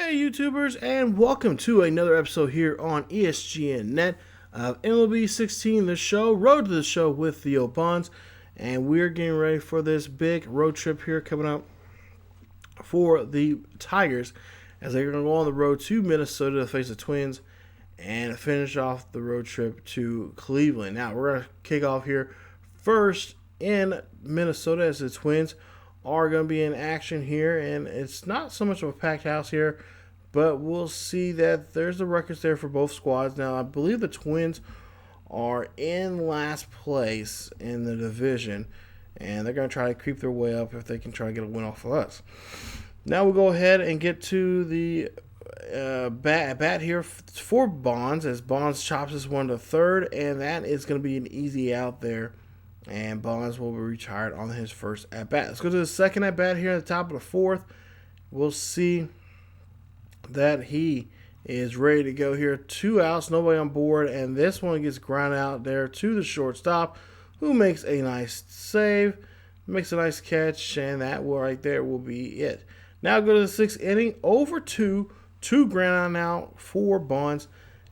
Hey YouTubers, and welcome to another episode here on ESGNet of MLB 16, the show, Road to the Show with Theo Bonds. And we're getting ready for this big road trip here coming up for the Tigers as they're going to go on the road to Minnesota to face the Twins and finish off the road trip to Cleveland. Now, we're going to kick off here first in Minnesota as the Twins are going to be in action here, and it's not so much of a packed house here, but we'll see that there's the records there for both squads. Now, I believe the Twins are in last place in the division, and they're going to try to creep their way up if they can try to get a win off of us. Now we'll go ahead and get to the bat here for Bonds, as Bonds chops this one to third, and that is going to be an easy out there. And Bonds will be retired on his first at-bat. Let's go to the second at-bat here at the top of the fourth. We'll see that he is ready to go here. 2 outs, nobody on board. And this one gets grounded out there to the shortstop, who makes a nice save, makes a nice catch, and that will right there will be it. Now go to the 6th inning. Over 2 ground out for Bonds,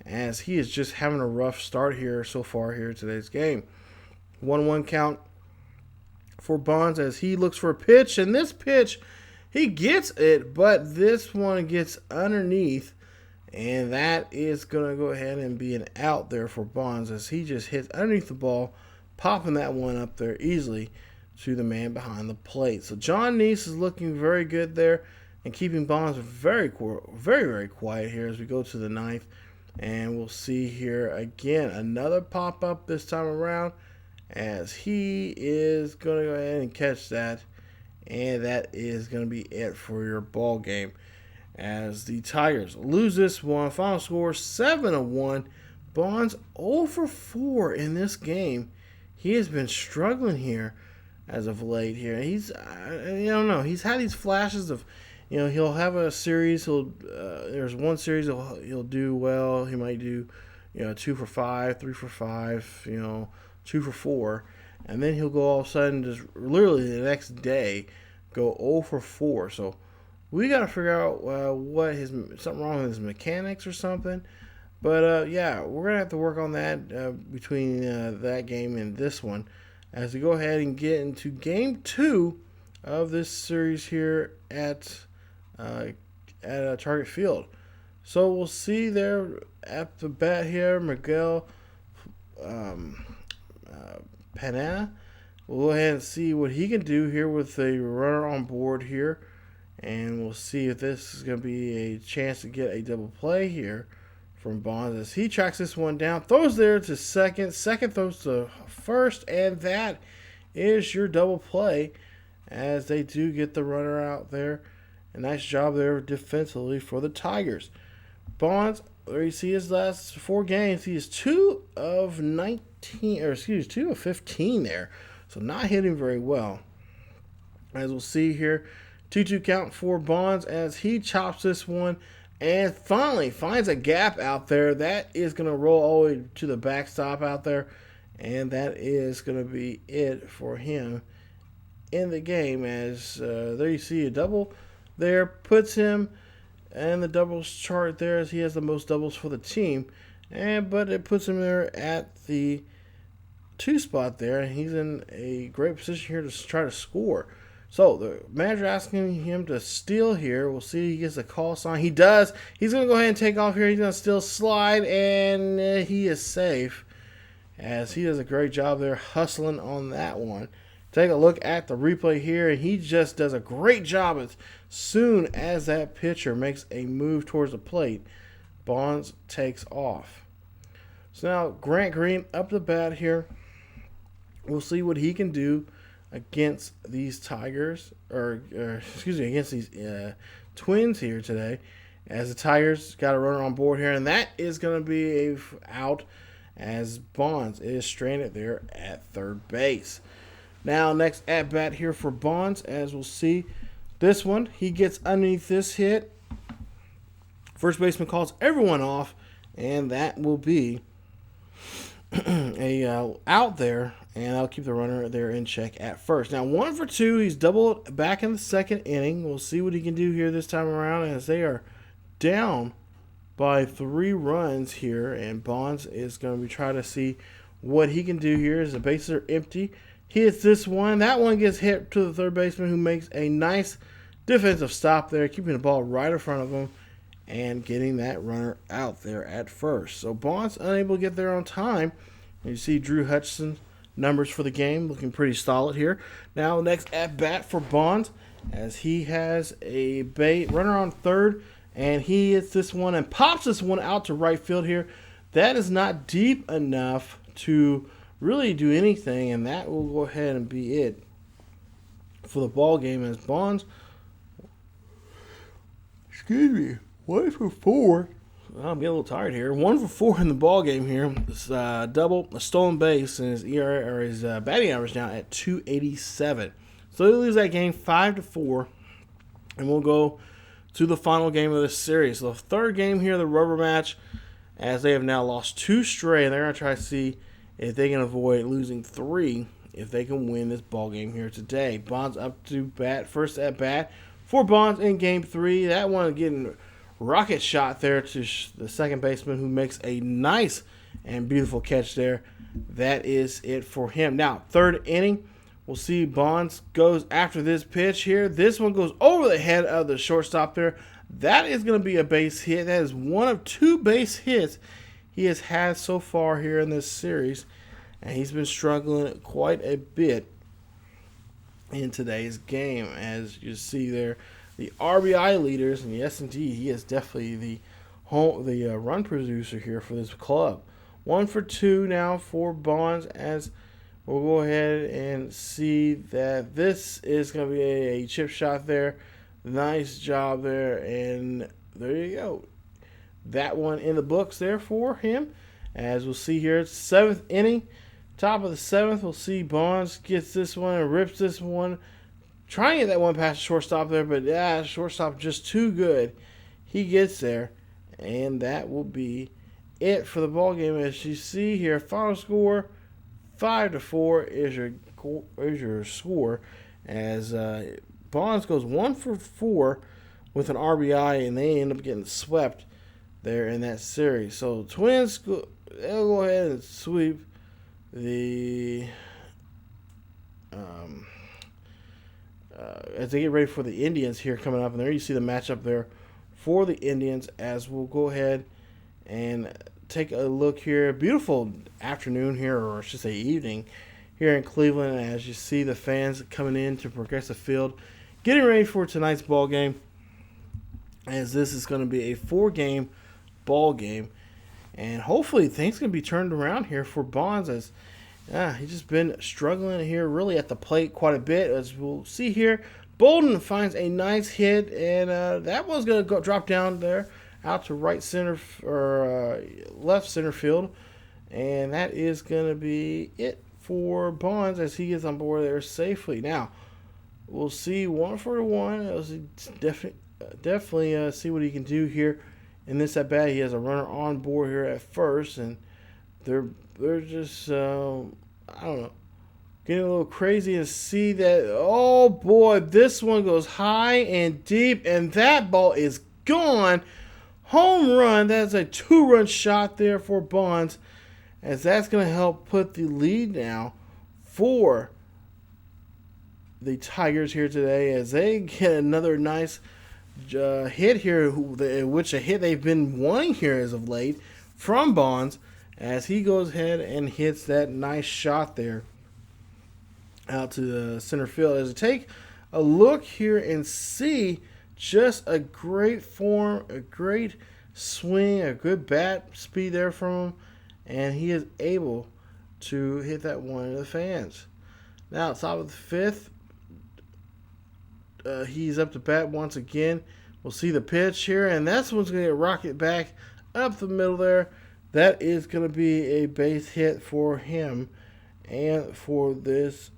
as he is just having a rough start here so far here in today's game. 1-1 count for Bonds as he looks for a pitch, and this pitch, he gets it, but this one gets underneath, and that is going to go ahead and be an out there for Bonds as he just hits underneath the ball, popping that one up there easily to the man behind the plate. So John Neese is looking very good there and keeping Bonds very quiet here as we go to the 9th, and we'll see here again another pop-up this time around, as he is going to go ahead and catch that, and that is going to be it for your ball game. As the Tigers lose this one, final score 7-1. Bonds 0 for 4 in this game. He has been struggling here as of late. Here, he's I don't know. He's had these flashes of, he'll have a series. There's one series he'll do well. He might do, 2 for 5, 3 for 5. 2 for 4, and then he'll go all of a sudden, just literally the next day, go 0 for 4. So we got to figure out something wrong with his mechanics or something. But yeah, we're gonna have to work on that between that game and this one, as we go ahead and get into game 2 of this series here at Target Field. So we'll see there at the bat here, Miguel Panetta. We'll go ahead and see what he can do here with a runner on board here, and we'll see if this is going to be a chance to get a double play here from Bonds as he tracks this one down, throws there to second throws to first, and that is your double play as they do get the runner out there. A nice job there defensively for the Tigers. Bonds, there you see his last 4 games, he is 2 of 15 there. So not hitting very well. As we'll see here, 2-2 count for Bonds as he chops this one and finally finds a gap out there. That is going to roll all the way to the backstop out there. And that is going to be it for him in the game, as there you see a double there, puts him and the doubles chart there as he has the most doubles for the team, but it puts him there at the 2 spot there, and he's in a great position here to try to score. So the manager asking him to steal here. We'll see. He gets a call sign. He does. He's going to go ahead and take off here. He's going to still slide, and he is safe, as he does a great job there hustling on that one. Take a look at the replay here, and he just does a great job as soon as that pitcher makes a move towards the plate. Bonds takes off. So now Grant Green up the bat here. We'll see what he can do against these Tigers, against these Twins here today, as the Tigers got a runner on board here, and that is going to be a out as Bonds is stranded there at third base. Now, next at-bat here for Bonds, as we'll see. This one, he gets underneath this hit. First baseman calls everyone off, and that will be a out there, and I'll keep the runner there in check at first. Now, 1 for 2. He's doubled back in the 2nd inning. We'll see what he can do here this time around, as they are down by 3 runs here, and Bonds is going to be trying to see what he can do here as the bases are empty. He hits this one. That one gets hit to the third baseman, who makes a nice defensive stop there, keeping the ball right in front of him and getting that runner out there at first. So Bonds unable to get there on time. And you see Drew Hutchison's numbers for the game looking pretty solid here. Now next at bat for Bonds, as he has a runner on third, and he hits this one and pops this one out to right field here. That is not deep enough to really do anything, and that will go ahead and be it for the ball game, as Bonds, 1 for 4. I'm getting a little tired here. 1 for 4 in the ball game here. It's double, a stolen base, and his ERA, or his batting average now at 287. So they lose that game 5-4, and we'll go to the final game of this series. So the third game here, the rubber match, as they have now lost 2 straight, and they're going to try to see if they can avoid losing 3 if they can win this ball game here today. Bonds up to bat, first at bat for Bonds in game 3. That one getting rocket shot there to the second baseman, who makes a nice and beautiful catch there. That is it for him. Now, third inning, we'll see Bonds goes after this pitch here. This one goes over the head of the shortstop there. That is going to be a base hit. That is one of 2 base hits he has had so far here in this series, and he's been struggling quite a bit in today's game, as you see there. The RBI leaders, and yes, indeed, he is definitely the run producer here for this club. 1 for 2 now for Bonds, as we'll go ahead and see that this is going to be a chip shot there. Nice job there, and there you go. That one in the books there for him. As we'll see here, it's 7th inning, top of the 7th. We'll see Bonds gets this one and rips this one. Trying to get that one past the shortstop there, but shortstop just too good. He gets there, and that will be it for the ball game. As you see here, final score 5-4 is your score. As Bonds goes 1 for 4 with an RBI, and they end up getting swept there in that series. So Twins, they'll go ahead and sweep the as they get ready for the Indians here coming up. And there you see the matchup there for the Indians, as we'll go ahead and take a look here. Beautiful afternoon here, or I should say evening, here in Cleveland, as you see the fans coming in to Progressive Field, getting ready for tonight's ball game, as this is going to be a 4-game ball game, and hopefully things can be turned around here for Bonds, as he's just been struggling here really at the plate quite a bit. As we'll see here, Bolden finds a nice hit, and that one's going to drop down there out to right center, or left center field, and that is going to be it for Bonds as he gets on board there safely. Now we'll see 1 for 1. Definitely see what he can do here in this at bat. He has a runner on board here at first, and they're just I don't know, getting a little crazy, and see that, oh boy, this one goes high and deep, and that ball is gone. Home run. That's a 2-run shot there for Bonds, as that's going to help put the lead now for the Tigers here today, as they get another nice hit here, which a hit they've been wanting here as of late from Bonds, as he goes ahead and hits that nice shot there out to the center field. As we take a look here and see just a great form, a great swing, a good bat speed there from him, and he is able to hit that one into the fans. Now, top of the 5th, he's up to bat once again. We'll see the pitch here, and that's one's going to get rocket back up the middle there. That is going to be a base hit for him and for this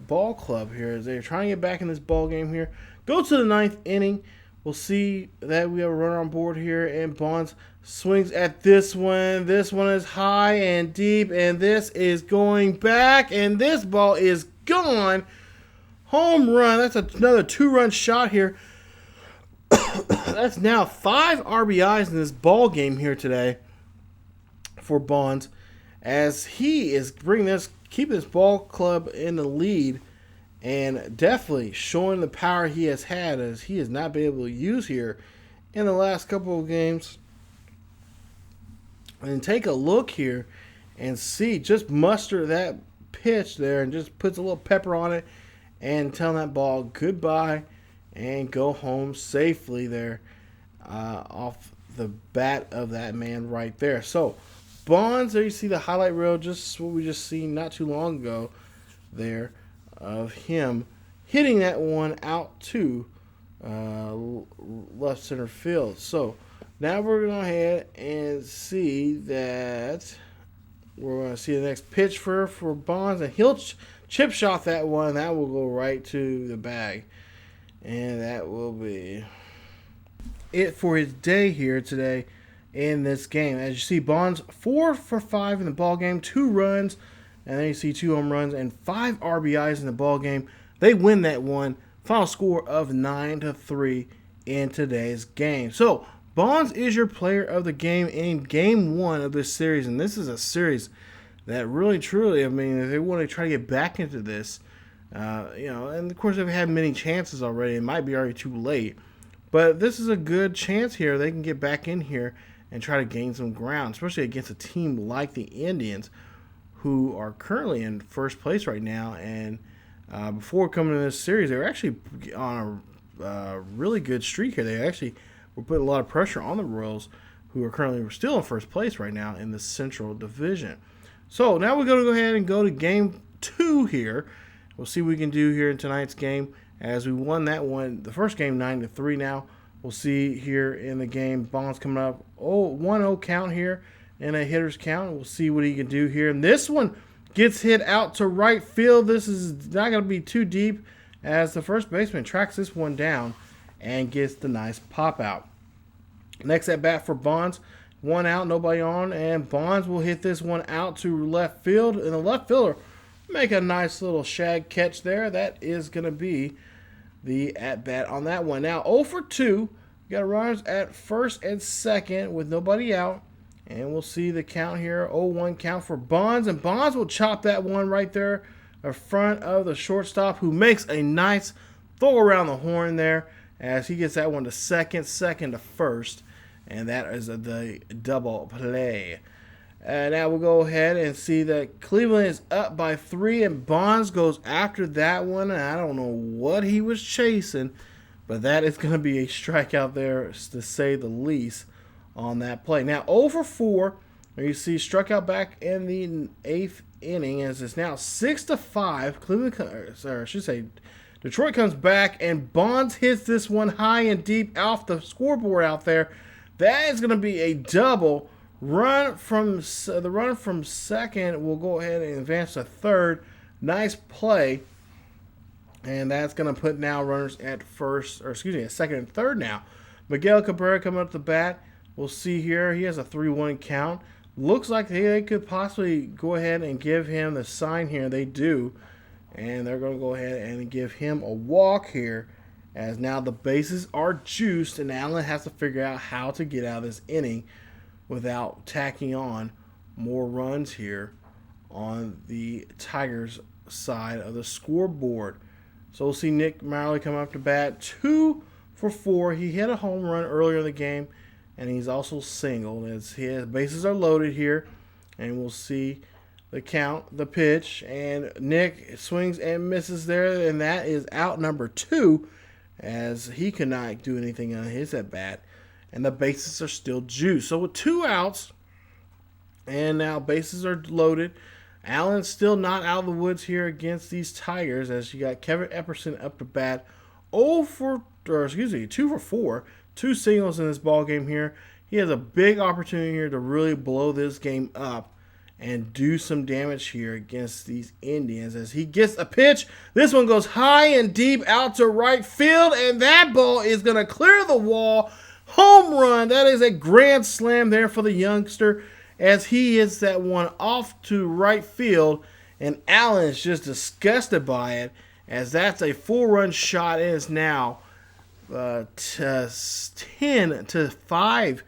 ball club here, as they're trying to get back in this ball game here. Go to the 9th inning. We'll see that we have a runner on board here, and Bonds swings at this one. This one is high and deep, and this is going back, and this ball is gone. Home run. That's another 2-run shot here That's now 5 RBIs in this ball game here today for Bonds, as he is keeping this ball club in the lead, and definitely showing the power he has had, as he has not been able to use here in the last couple of games. And take a look here and see, just muster that pitch there and just puts a little pepper on it and tell that ball goodbye and go home safely there off the bat of that man right there. So Bonds, there you see the highlight reel, just what we just seen not too long ago there of him hitting that one out to left center field. So now we're going to go ahead and see that we're going to see the next pitch for Bonds, and he'll chip shot that one. That will go right to the bag, and that will be it for his day here today in this game. As you see, Bonds 4 for 5 in the ball game, 2 runs, and then you see 2 home runs and 5 RBIs in the ball game. They win that one. Final score of 9-3 in today's game. So Bonds is your player of the game in game 1 of this series, and this is a series that really, truly, I mean, if they want to try to get back into this, and of course they've had many chances already. It might be already too late, but this is a good chance here. They can get back in here and try to gain some ground, especially against a team like the Indians, who are currently in first place right now. And before coming to this series, they were actually on a really good streak here. They actually were putting a lot of pressure on the Royals, who are currently still in first place right now in the Central Division. So now we're going to go ahead and go to game 2 here. We'll see what we can do here in tonight's game, as we won that one, the first game 9-3 now. We'll see here in the game, Bonds coming up 1-0 count here in a hitter's count. We'll see what he can do here. And this one gets hit out to right field. This is not going to be too deep, as the first baseman tracks this one down and gets the nice pop out. Next at bat for Bonds, 1 out, nobody on, and Bonds will hit this one out to left field, and the left fielder make a nice little shag catch there. That is going to be the at bat on that one. Now 0 for 2, got runners at first and second with nobody out, and we'll see the count here, 0-1 count for Bonds, and Bonds will chop that one right there in front of the shortstop, who makes a nice throw around the horn there, as he gets that one to second to first, and that is the double play. Now we'll go ahead and see that Cleveland is up by 3, and Bonds goes after that one, and I don't know what he was chasing, but that is going to be a strikeout there, to say the least, on that play. Now 0 for 4, you see struck out back in the 8th inning, as it's now 6-5. Detroit comes back, and Bonds hits this one high and deep off the scoreboard out there. That is going to be a double. The runner from second will go ahead and advance to third. Nice play. And that's going to put now runners at second and third now. Miguel Cabrera coming up the bat. We'll see here. He has a 3-1 count. Looks like they could possibly go ahead and give him the sign here. They do. And they're going to go ahead and give him a walk here, as now the bases are juiced, and Allen has to figure out how to get out of this inning without tacking on more runs here on the Tigers side of the scoreboard. So we'll see Nick Marley come up to bat, 2 for 4. He hit a home run earlier in the game, and he's also singled, as his bases are loaded here. And we'll see the count, the pitch, and Nick swings and misses there, and that is out number 2, as he could not do anything on his at bat, and the bases are still juiced. So with 2 outs, and now bases are loaded, Allen's still not out of the woods here against these Tigers, as you got Kevin Epperson up to bat, 2 for 4, 2 singles in this ball game here. He has a big opportunity here to really blow this game up and do some damage here against these Indians, as he gets a pitch. This one goes high and deep out to right field, and that ball is going to clear the wall. Home run. That is a grand slam there for the youngster, as he hits that one off to right field, and Allen is just disgusted by it, as that's a 4-run shot. It is now 10-5,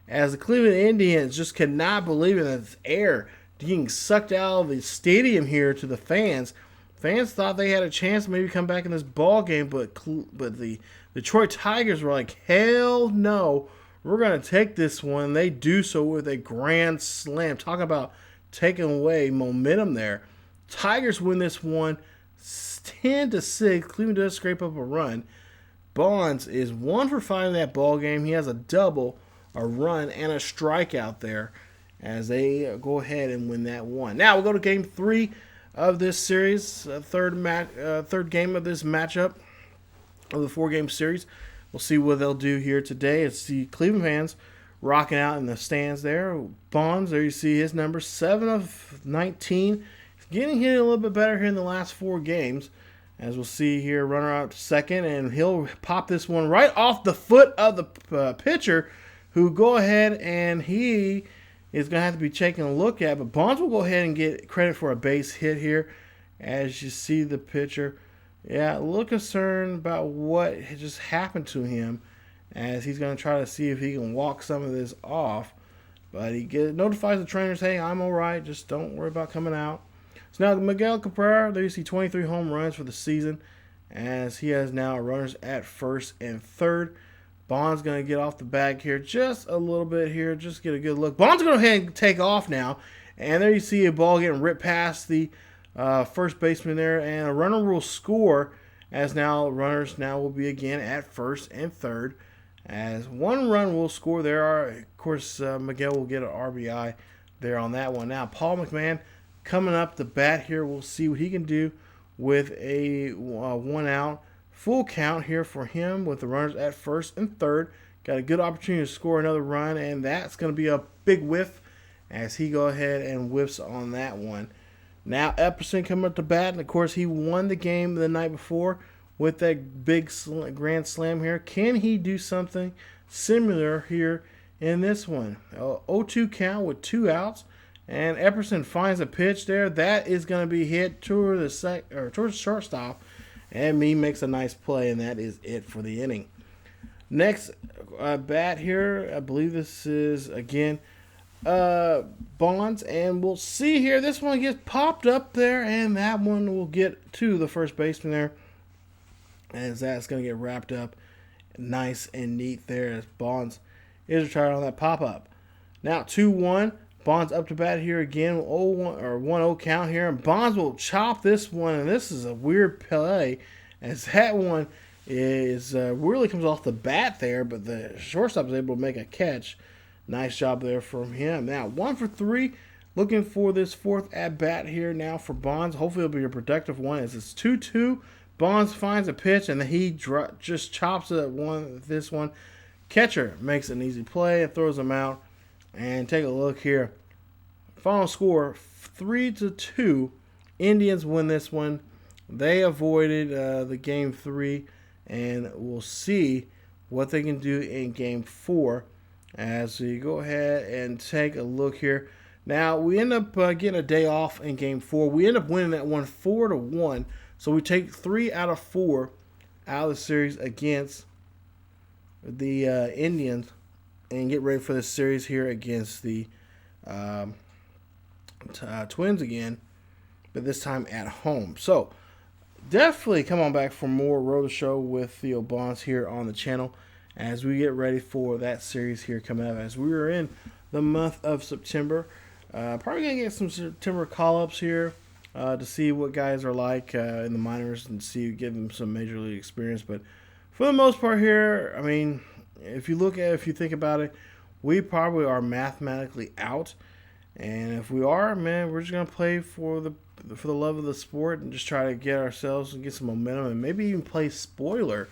as the Cleveland Indians just cannot believe it. It's air getting sucked out of the stadium here to the fans. Fans thought they had a chance to maybe come back in this ball game, but the Detroit Tigers were like, hell no, we're going to take this one. They do so with a grand slam. Talk about taking away momentum there. Tigers win this one 10-6. Cleveland does scrape up a run. Bonds is 1 for 5 in that ball game. He has a double, a run, and a strikeout there as they go ahead and win that one. Now we'll go to game 3 of this series, third game of this matchup of the 4-game series. We'll see what they'll do here today. It's the Cleveland fans rocking out in the stands there. Bonds, there you see his number, 7 of 19. He's getting hit a little bit better here in the last 4 games. As we'll see here, runner out to second, and he'll pop this one right off the foot of the pitcher, who go ahead and he is going to have to be taking a look at. But Bonds will go ahead and get credit for a base hit here. As you see the pitcher, yeah, a little concerned about what just happened to him, as he's going to try to see if he can walk some of this off. But he notifies the trainers, hey, I'm all right, just don't worry about coming out. So now Miguel Cabrera, there you see 23 home runs for the season, as he has now runners at first and third. Bond's going to get off the bag here just a little bit here, just get a good look. Bond's going to go ahead and take off now, and there you see a ball getting ripped past the first baseman there, and a runner will score, as now runners now will be again at first and third, as 1 run will score there. Of course, Miguel will get an RBI there on that one. Now, Paul McMahon coming up the bat here. We'll see what he can do with a 1 out. Full count here for him with the runners at first and third. Got a good opportunity to score another run, and that's going to be a big whiff as he go ahead and whiffs on that one. Now Epperson coming up to bat, and of course he won the game the night before with that big grand slam here. Can he do something similar here in this one? 0-2 count with 2 outs, and Epperson finds a pitch there that is going to be hit towards the shortstop. And he makes a nice play, and that is it for the inning. Next bat here, I believe this is, again, Bonds. And we'll see here, this one gets popped up there, and that one will get to the first baseman there, as that's going to get wrapped up nice and neat there, as Bonds is retired on that pop-up. Now 2-1. Bonds up to bat here again, 1-0 count here, and Bonds will chop this one, and this is a weird play, as that one is really comes off the bat there, but the shortstop is able to make a catch. Nice job there from him. Now 1 for 3, looking for this 4th at bat here now for Bonds. Hopefully it'll be a productive one, as it's 2-2. Bonds finds a pitch, and he just chops it this one. Catcher makes an easy play and throws him out. And take a look here. Final score, 3-2. Indians win this one. They avoided the game 3, and we'll see what they can do in game 4 as we go ahead and take a look here. Now, we end up getting a day off in game 4. We end up winning that one 4-1. So we take 3 out of 4 out of the series against the Indians, and get ready for this series here against the Twins again, but this time at home. So definitely come on back for more Road to Show with Theo Bonds here on the channel as we get ready for that series here coming up, as we are in the month of September. Probably going to get some September call-ups here to see what guys are like in the minors and give them some major league experience. But for the most part here, I mean, if you think about it, we probably are mathematically out, and if we are, man, we're just gonna play for the love of the sport and just try to get ourselves and get some momentum, and maybe even play spoiler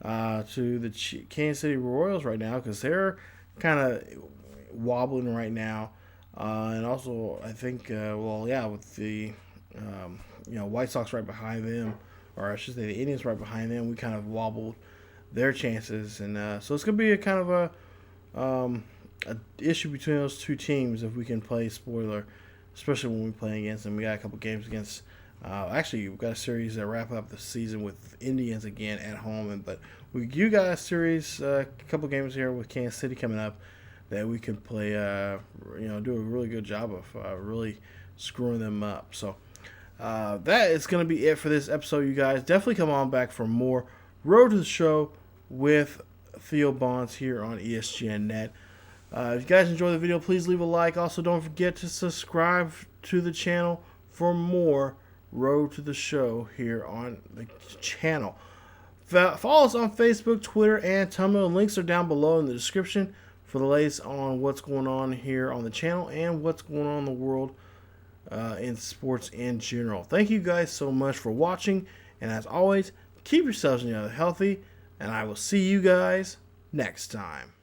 to the Kansas City Royals right now, because they're kind of wobbling right now, and also I think with the White Sox right behind them, or I should say the Indians right behind them, we kind of wobbled their chances, and so it's gonna be a kind of a issue between those two teams if we can play spoiler, especially when we play against them. We got a couple games against Actually, we've got a series that wrap up the season with Indians again at home, but you got a series, a couple games here with Kansas City coming up that we can play. Do a really good job of really screwing them up. So that is going to be it for this episode, you guys. Definitely come on back for more Road to the Show with Theo Bonds here on ESGNet. If you guys enjoyed the video, please leave a like. Also, don't forget to subscribe to the channel for more Road to the Show here on the channel. Follow us on Facebook, Twitter, and Tumblr. Links are down below in the description for the latest on what's going on here on the channel and what's going on in the world in sports in general. Thank you guys so much for watching, and as always, keep yourselves and each other healthy, and I will see you guys next time.